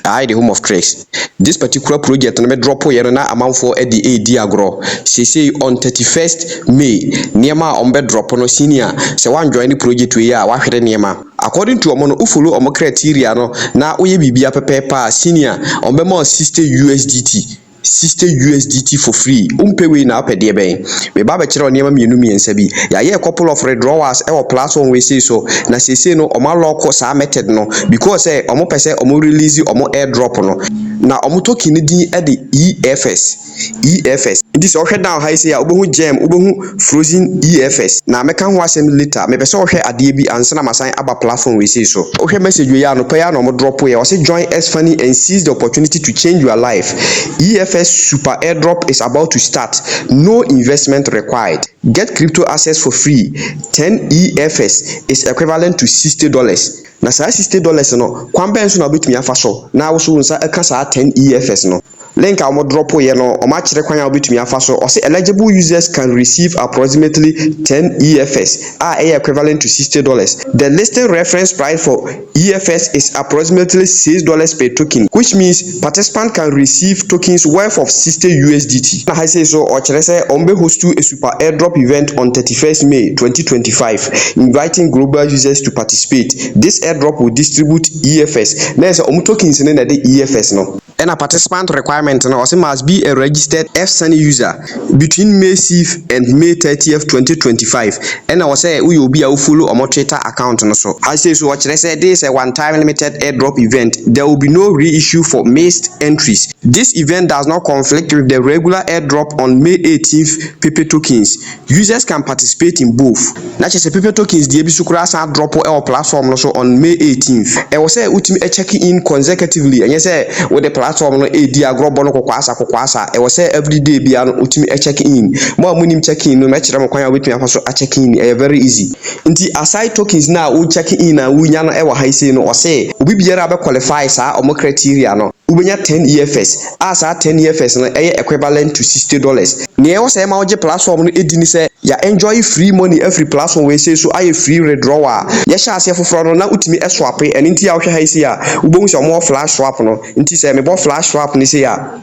I the home of tricks. This particular project na me drop here na amanfo e di agro. Say on 31st May, niema ombe drop no senior. Se wan join the project we ya wa hwede niema. According to omo no follow omo criteria no na oye bibia pepepa senior ombe mo 60 USDT. 60 USDT for free. We na pede ben. Me ba be kire oniema mienu miensa bi. Ya ye couple of withdrawals e wo platform we say so. Na say no omo lock sa method no because omo pese omo release omo airdrop no. Na omo token ni din e de EFS. EFS. This ohwe down high say obohu gem, obohu frozen EFS. Na meka ho asem later. Me pese ohwe ade bi ansa na masan aba platform we say so. Ohwe message we ya no pay ya no omo drop we. O say join us funny and seize the opportunity to change your life. EFS Super Airdrop is about to start. No investment required. Get crypto assets for free. 10 EFS is equivalent to $60. Na saa $60 no, kwamben so na betumi afa so. Na wo so nsa eka saa 10 EFS no. Link a mo drop here no, o ma kire kwan a betumi afa so. O say eligible users can receive approximately 10 EFS, equivalent to $60. The listing reference price for EFS is approximately $6 per token, which means participant can receive tokens worth of 60 USDT. Na I say so o kire say ombe host a super airdrop event on 31st May 2025, inviting global users to participate. This airdrop will distribute EFS. Na say tokens na the EFS no. And a participant requirement now must be a registered FSUN user between May 6th and May 30th 2025. And I was say we will be a follow on Twitter account no so. I say so what I say this is a one-time limited airdrop event. There will be no reissue for missed entries. This event does not conflict with the regular airdrop on May 18th Pepe tokens. Users can participate in both. Not just Pepe tokens the ebisukura san drop our platform no so on May 18th. I was say ultimate checking in consecutively and you say with the platform no di agro no kokwasa e wo say every day bia no utimi check in mo amunim check in no me kire mo kwan a wetumi afa so a check in very easy nti aside tokens na wo check in na wo nya no e wo high say no o say obi biara be qualify sa omo criteria no ubenya 10 EFS asa 10 EFS no equivalent to $60. Ne e wo say ma wo je platform no edi ni say ya enjoy free money every platform we say so aye free withdrawal ya sha ase foforo no na utimi swap e nti ya wo hwe high say a ubonhu say mo flash swap no nti say me bo flash swap ni say ya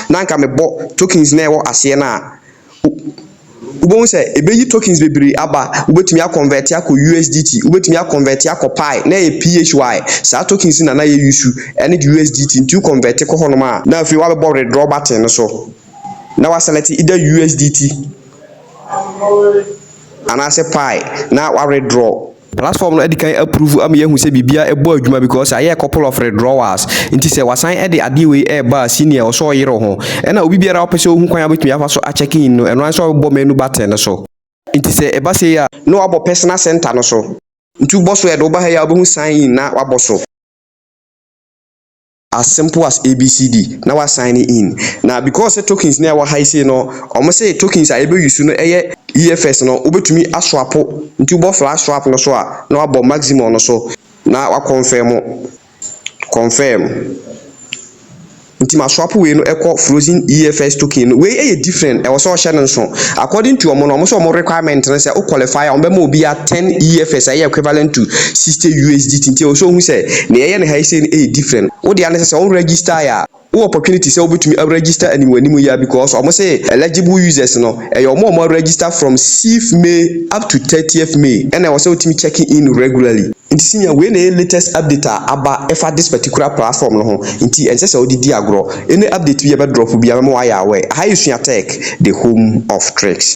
nanka me bo tokens na e wo ase na ubonhu say ebeyi tokens bebre aba ubetumi a convert ya ko USDT ubetumi a convert ya ko pi na e PHY sa tokens na ye use any USDT nti convert ko hono ma na afi wa be bo withdraw button so na wa select either USDT and as a pi now I withdraw platform no edikan approve am ye hu se bibia ebo adwuma because aye a couple of withdrawals nti se wasan ede ade we e ba senior o so yere ho e na obi biara opese ohun kwan abetumi afa so a check in no eno an so bo menu button so nti se e ba se ya no abo personal center no so nti bo so e do ba ha ya obo sign in na wabo so as simple as ABCD now we sign in now because the tokens near what high say no almost say tokens are able use no EFS no obetumi aswap nti bo flash swap no so a na abo maximum no so na wa confirm nti ma swap we no equal frozen EFS token we different e was so share so according to omo requirement na say o qualify on be ma obi a 10 EFS equivalent to 60 USDT nti o so hu say na ye ne high say different wo dey say o register ya wo opportunity say obetumi register animu ya because almost say eligible users no e your more register from 6th May up to 30th May and I was say checking in regularly nti senior we na latest update aba efa this particular platform no ho nti ense say odidi agro any update we be drop bia me wa ya we how you tech the home of tricks.